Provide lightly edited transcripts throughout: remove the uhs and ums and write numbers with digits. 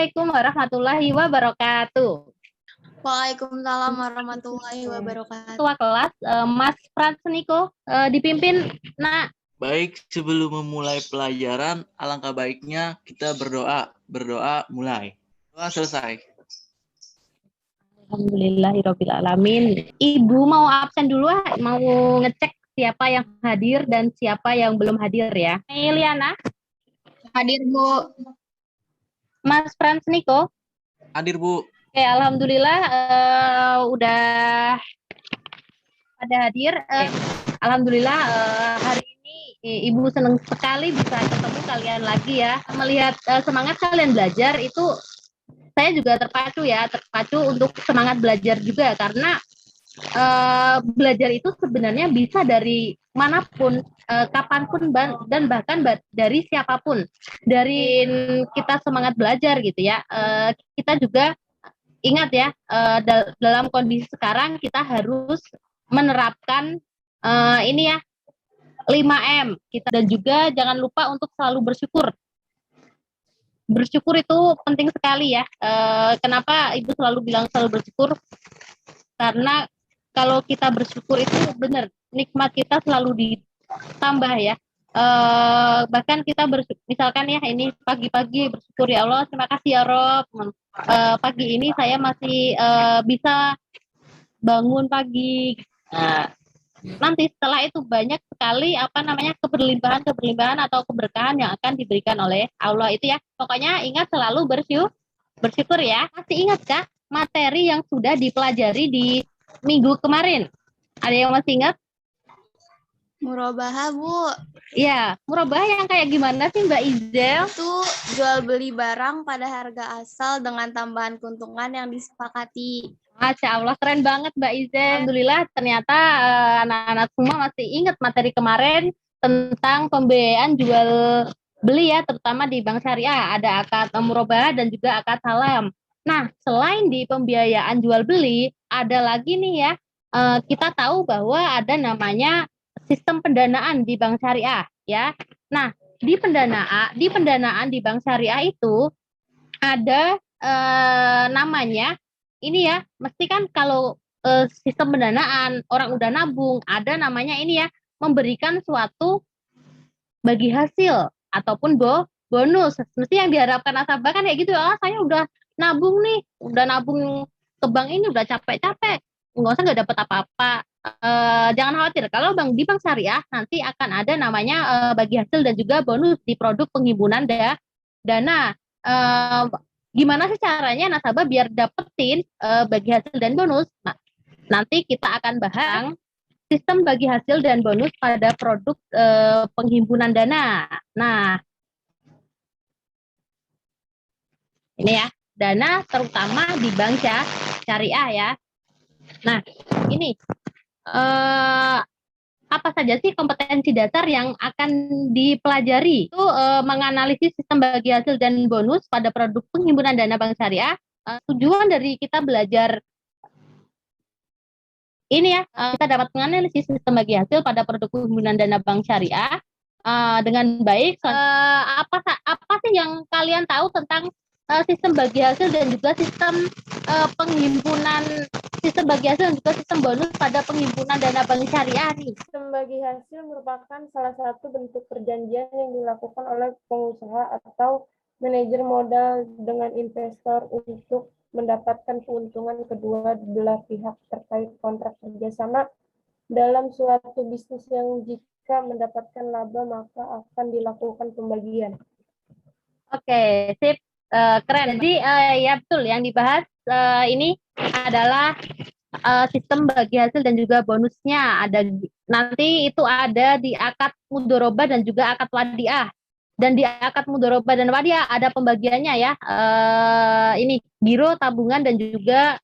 Assalamualaikum warahmatullahi wabarakatuh. Waalaikumsalam warahmatullahi wabarakatuh. Ketua kelas Mas Pransniko dipimpin. Nah, baik, sebelum memulai pelajaran, alangkah baiknya kita berdoa. Berdoa mulai. Doa selesai. Alhamdulillahirabbil alamin. Ibu mau absen dulu, mau ngecek siapa yang hadir dan siapa yang belum hadir ya. Eliana, Hadir, Bu. Mas Pransniko. Hadir, Bu. Oke, alhamdulillah udah pada hadir. Alhamdulillah hari ini Ibu senang sekali bisa ketemu kalian lagi ya. Melihat semangat kalian belajar itu saya juga terpacu untuk semangat belajar juga karena belajar itu sebenarnya bisa dari manapun, kapanpun dan bahkan dari siapapun. Dari kita semangat belajar gitu ya. Kita juga ingat ya, dalam kondisi sekarang kita harus menerapkan ini ya 5M kita, dan juga jangan lupa untuk selalu bersyukur. Bersyukur itu penting sekali ya. Kenapa Ibu selalu bilang selalu bersyukur? Karena kalau kita bersyukur itu benar nikmat kita selalu ditambah ya. Bahkan kita misalkan ya ini pagi-pagi bersyukur ya Allah, terima kasih ya Rob. Pagi ini saya masih bisa bangun pagi. Nanti setelah itu banyak sekali keberlimpahan atau keberkahan yang akan diberikan oleh Allah itu ya. Pokoknya ingat selalu bersyukur ya. Masih ingat kah materi yang sudah dipelajari di minggu kemarin? Ada yang masih ingat? Murabahah, Bu. Iya, murabahah yang kayak gimana sih Mbak Izel? Itu jual beli barang pada harga asal dengan tambahan keuntungan yang disepakati. Masya Allah, keren banget Mbak Izel. Alhamdulillah ternyata anak-anak semua masih ingat materi kemarin tentang pembiayaan jual beli ya, terutama di Bank Syariah. Ada akad murabahah dan juga akad salam. Nah, selain di pembiayaan jual beli, ada lagi nih ya, kita tahu bahwa ada namanya sistem pendanaan di Bank Syariah ya. Nah, di pendanaan di Bank Syariah itu ada namanya ini ya, mesti kan kalau sistem pendanaan orang udah nabung, ada namanya ini ya, memberikan suatu bagi hasil ataupun bonus. Mesti yang diharapkan nasabah kan kayak gitu ya, saya udah nabung nih, udah nabung ke bank ini udah capek-capek, nggak usah nggak dapat apa-apa. Jangan khawatir, kalau di bank syariah nanti akan ada namanya bagi hasil dan juga bonus di produk penghimpunan dana. Gimana sih caranya nasabah biar dapetin bagi hasil dan bonus? Nah, nanti kita akan bahas sistem bagi hasil dan bonus pada produk penghimpunan dana. Nah, ini ya, dana terutama di bank syariah ya. Nah, ini apa saja sih kompetensi dasar yang akan dipelajari? Itu menganalisis sistem bagi hasil dan bonus pada produk penghimpunan dana bank syariah. Tujuan dari kita belajar ini ya, kita dapat menganalisis sistem bagi hasil pada produk penghimpunan dana bank syariah dengan baik. Apa sih yang kalian tahu tentang sistem bagi hasil dan juga sistem penghimpunan, sistem bagi hasil dan juga sistem bonus pada penghimpunan dana bank syariah nih? Sistem bagi hasil merupakan salah satu bentuk perjanjian yang dilakukan oleh pengusaha atau manajer modal dengan investor untuk mendapatkan keuntungan kedua belah pihak terkait kontrak kerjasama dalam suatu bisnis yang jika mendapatkan laba maka akan dilakukan pembagian. Oke, sip. Keren. Jadi ya betul yang dibahas ini adalah sistem bagi hasil dan juga bonusnya. Nanti itu ada di akad mudhorobah dan juga akad wadiah. Dan di akad mudhorobah dan wadiah ada pembagiannya ya. Ini giro, tabungan dan juga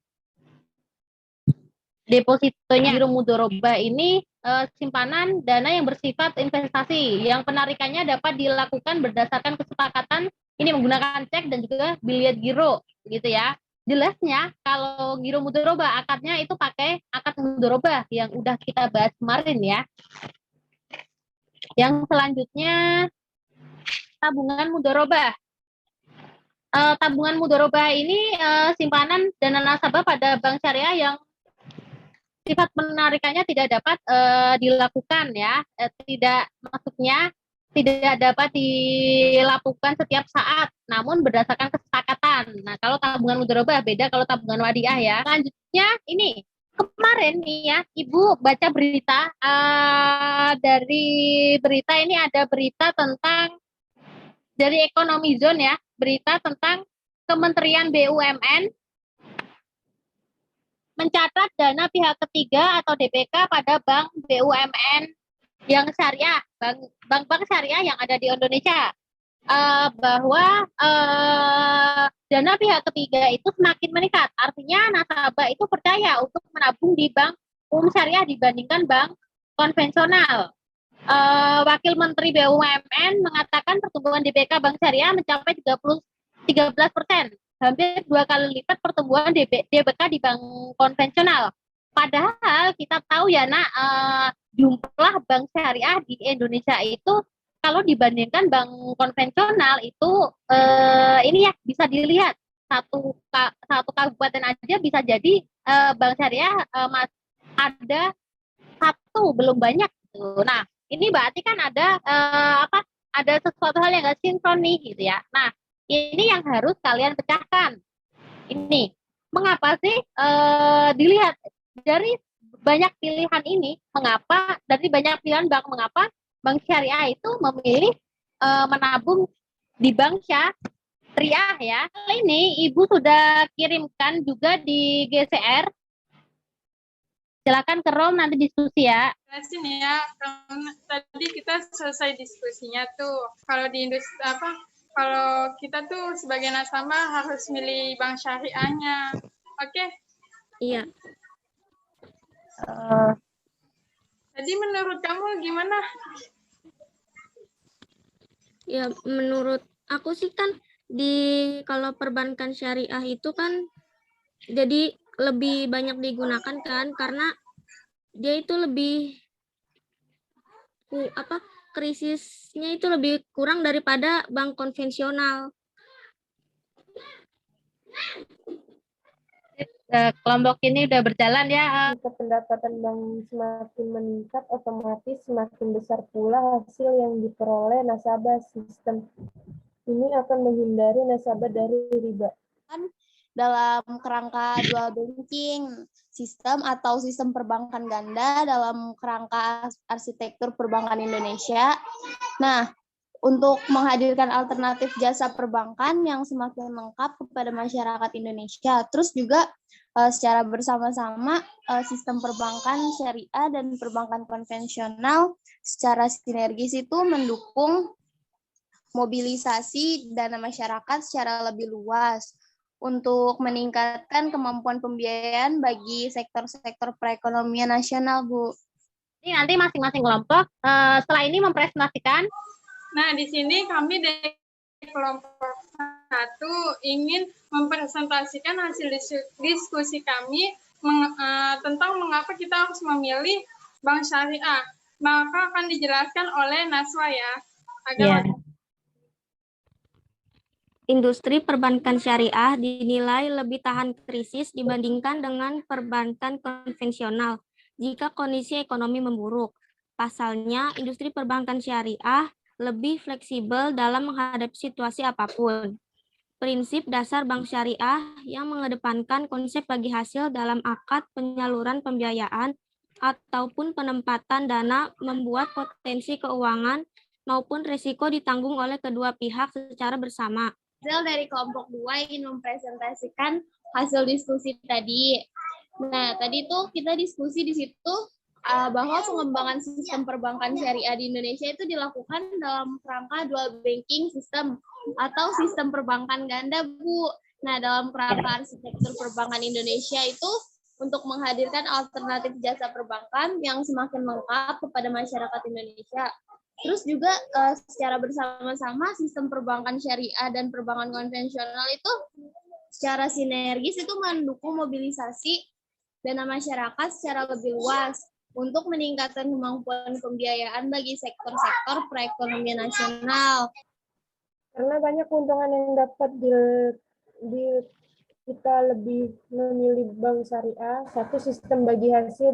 depositonya. Giro mudhorobah ini simpanan dana yang bersifat investasi yang penarikannya dapat dilakukan berdasarkan kesepakatan ini menggunakan cek dan juga biliet giro gitu ya. Jelasnya kalau giro mudhorobah akadnya itu pakai akad mudhorobah yang udah kita bahas kemarin ya. Yang selanjutnya tabungan mudhorobah. tabungan mudharabah ini simpanan dana nasabah pada bank syariah yang sifat penarikannya tidak dapat dilakukan ya, tidak maksudnya tidak dapat dilakukan setiap saat, namun berdasarkan kesepakatan. Nah, kalau tabungan mudharabah beda kalau tabungan wadiah ya. Selanjutnya ini kemarin nih ya, Ibu baca berita dari berita ini ada berita tentang dari Ekonomi Zone ya, berita tentang Kementerian BUMN mencatat dana pihak ketiga atau DPK pada bank BUMN yang syariah, bank-bank syariah yang ada di Indonesia, bahwa dana pihak ketiga itu semakin meningkat. Artinya nasabah itu percaya untuk menabung di bank umum syariah dibandingkan bank konvensional. Wakil Menteri BUMN mengatakan pertumbuhan DPK bank syariah mencapai 13%, hampir 2 kali lipat pertumbuhan DPK di bank konvensional. Padahal kita tahu ya nak, jumlah bank syariah di Indonesia itu kalau dibandingkan bank konvensional itu ini ya bisa dilihat satu kabupaten aja bisa jadi bank syariah ada satu, belum banyak gitu. Nah, ini berarti kan ada ada sesuatu hal yang nggak sinkron nih gitu ya. Nah, ini yang harus kalian pecahkan. Ini mengapa sih dilihat dari banyak pilihan ini, mengapa dari banyak pilihan bank, mengapa bank syariah itu memilih menabung di bank syariah ya. Ini Ibu sudah kirimkan juga di GCR. Silakan ke Rom nanti diskusi ya. Jelasin ya, tadi kita selesai diskusinya tuh. Kalau di industri kalau kita tuh sebagai nasabah harus milih bank syariahnya. Oke? Iya. Jadi menurut kamu gimana? Ya, menurut aku sih kan kalau perbankan syariah itu kan jadi lebih banyak digunakan kan karena dia itu lebih krisisnya itu lebih kurang daripada bank konvensional. Kelompok ini udah berjalan ya. Jika pendapatan bank semakin meningkat, otomatis semakin besar pula hasil yang diperoleh nasabah. Sistem ini akan menghindari nasabah dari riba. Dalam kerangka dual banking sistem atau sistem perbankan ganda dalam kerangka arsitektur perbankan Indonesia. Nah, untuk menghadirkan alternatif jasa perbankan yang semakin lengkap kepada masyarakat Indonesia. Terus juga secara bersama-sama sistem perbankan syariah dan perbankan konvensional secara sinergis itu mendukung mobilisasi dana masyarakat secara lebih luas untuk meningkatkan kemampuan pembiayaan bagi sektor-sektor perekonomian nasional, Bu. Ini nanti masing-masing kelompok setelah ini mempresentasikan. Nah, di sini kami dari kelompok 1 ingin mempresentasikan hasil diskusi kami tentang mengapa kita harus memilih bank syariah. Maka akan dijelaskan oleh Naswa ya. Industri perbankan syariah dinilai lebih tahan krisis dibandingkan dengan perbankan konvensional jika kondisi ekonomi memburuk. Pasalnya, industri perbankan syariah lebih fleksibel dalam menghadapi situasi apapun. Prinsip dasar bank syariah yang mengedepankan konsep bagi hasil dalam akad penyaluran pembiayaan ataupun penempatan dana membuat potensi keuangan maupun risiko ditanggung oleh kedua pihak secara bersama. Dari kelompok 2 ingin mempresentasikan hasil diskusi tadi. Nah, tadi tuh kita diskusi di situ bahwa pengembangan sistem perbankan syariah di Indonesia itu dilakukan dalam kerangka dual banking system atau sistem perbankan ganda, Bu. Nah, dalam kerangka arsitektur perbankan Indonesia itu untuk menghadirkan alternatif jasa perbankan yang semakin lengkap kepada masyarakat Indonesia. Terus juga secara bersama-sama sistem perbankan syariah dan perbankan konvensional itu secara sinergis itu mendukung mobilisasi dana masyarakat secara lebih luas untuk meningkatkan kemampuan pembiayaan bagi sektor-sektor perekonomian nasional. Karena banyak keuntungan yang dapat di kita lebih memilih bank syariah. Satu sistem bagi hasil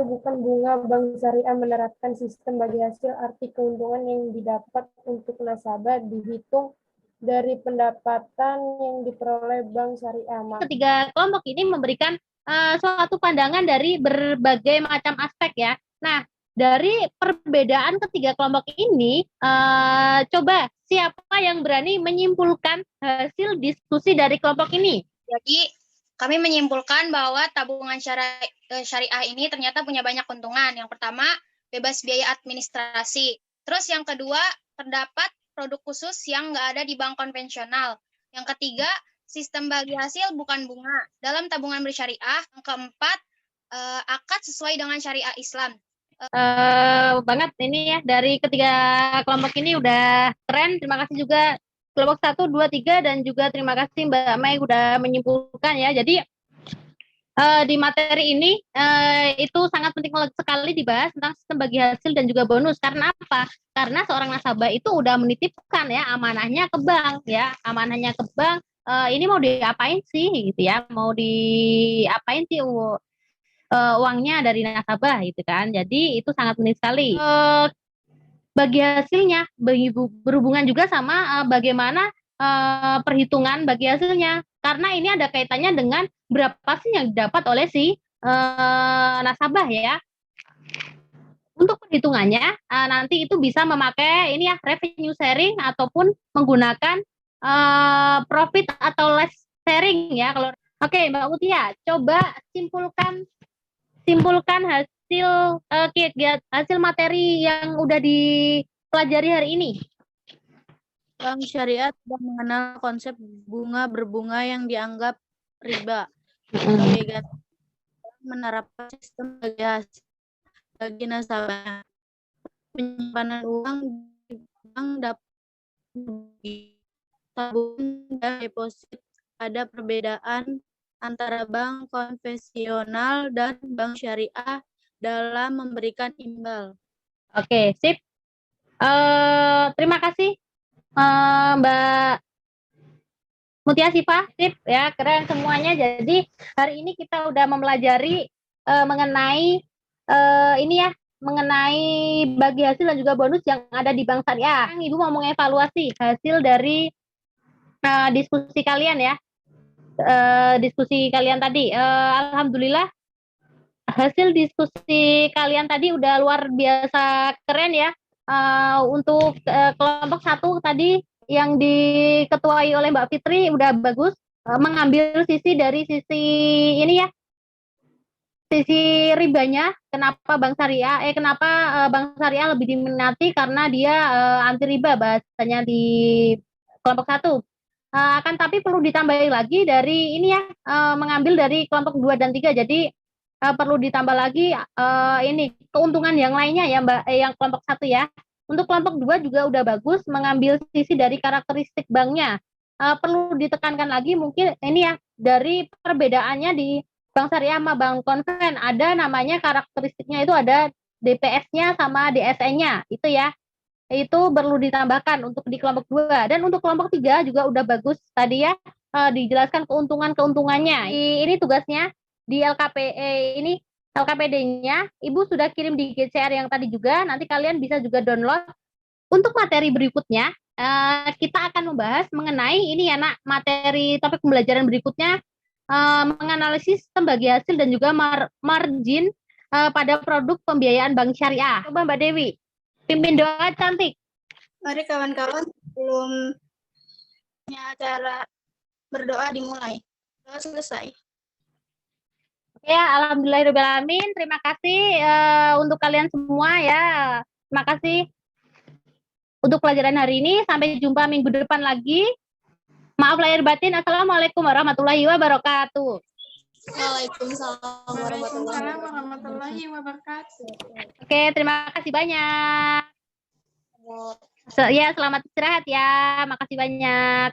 bukan bunga. Bank syariah menerapkan sistem bagi hasil, arti keuntungan yang didapat untuk nasabah dihitung dari pendapatan yang diperoleh bank syariah. Ketiga kelompok ini memberikan suatu pandangan dari berbagai macam aspek ya. Nah, dari perbedaan ketiga kelompok ini, coba siapa yang berani menyimpulkan hasil diskusi dari kelompok ini? Jadi, kami menyimpulkan bahwa tabungan syariah ini ternyata punya banyak keuntungan. Yang pertama, bebas biaya administrasi. Terus yang kedua, terdapat produk khusus yang nggak ada di bank konvensional. Yang ketiga, sistem bagi hasil bukan bunga. Dalam tabungan bersyariah. Yang keempat, akad sesuai dengan syariah Islam. Banget ini ya, dari ketiga kelompok ini udah keren. Terima kasih juga kelompok 1, 2, 3 dan juga terima kasih Mbak Mai udah menyimpulkan ya. Jadi di materi ini itu sangat penting sekali dibahas tentang sistem bagi hasil dan juga bonus. Karena apa? Karena seorang nasabah itu udah menitipkan ya amanahnya ke bank ya, amanahnya ke bank. Ini mau diapain sih gitu ya? Mau diapain sih uangnya dari nasabah gitu kan? Jadi itu sangat penting sekali. Bagi hasilnya berhubungan juga sama bagaimana perhitungan bagi hasilnya, karena ini ada kaitannya dengan berapa sih yang didapat oleh si nasabah ya. Untuk perhitungannya nanti itu bisa memakai ini ya, revenue sharing ataupun menggunakan profit atau loss sharing ya. Kalau oke, Mbak Mutia, coba simpulkan hasil materi yang udah dipelajari hari ini. Bank syariah tidak mengenal konsep bunga berbunga yang dianggap riba. Sebagai ganti menerapkan sistem bagi hasil bagi nasabah. Penyimpanan uang di bank dapat tabungan dan deposit. Ada perbedaan antara bank konvensional dan bank syariah dalam memberikan imbal. Oke, sip. Terima kasih Mbak Mutia Sifa, sip ya, keren semuanya. Jadi hari ini kita udah mempelajari mengenai ini ya, mengenai bagi hasil dan juga bonus yang ada di bank syariah. Ibu mau mengevaluasi hasil dari diskusi kalian ya. Diskusi kalian tadi, alhamdulillah hasil diskusi kalian tadi udah luar biasa keren ya. Untuk kelompok 1 tadi yang diketuai oleh Mbak Fitri udah bagus, mengambil sisi dari sisi ini ya, sisi ribanya. Kenapa bank syariah bank syariah lebih diminati karena dia anti riba bahasanya di kelompok 1. Akan tapi perlu ditambahi lagi dari ini ya, mengambil dari kelompok 2 dan 3. Jadi perlu ditambah lagi ini keuntungan yang lainnya ya Mbak, yang kelompok 1 ya. Untuk kelompok 2 juga udah bagus, mengambil sisi dari karakteristik banknya. Perlu ditekankan lagi mungkin ini ya, dari perbedaannya di bank syariah sama bank konven, ada namanya karakteristiknya itu ada DPS-nya sama DSN-nya itu ya. Itu perlu ditambahkan untuk di kelompok 2. Dan untuk kelompok 3 juga udah bagus tadi ya, dijelaskan keuntungannya. Ini tugasnya di ini LKPD-nya Ibu sudah kirim di GCR yang tadi juga, nanti kalian bisa juga download. Untuk materi berikutnya kita akan membahas mengenai ini ya nak, materi topik pembelajaran berikutnya menganalisis sistem bagi hasil dan juga margin pada produk pembiayaan bank syariah. Coba Mbak Dewi pimpin doa cantik. Mari kawan-kawan, sebelum acara berdoa dimulai. Doa selesai. Ya, alhamdulillahirobbilalamin. Terima kasih untuk kalian semua ya. Terima kasih untuk pelajaran hari ini. Sampai jumpa minggu depan lagi. Maaf lahir batin. Assalamualaikum warahmatullahi wabarakatuh. Waalaikumsalam warahmatullahi wabarakatuh. Oke, terima kasih banyak. Ya, selamat istirahat ya. Makasih banyak.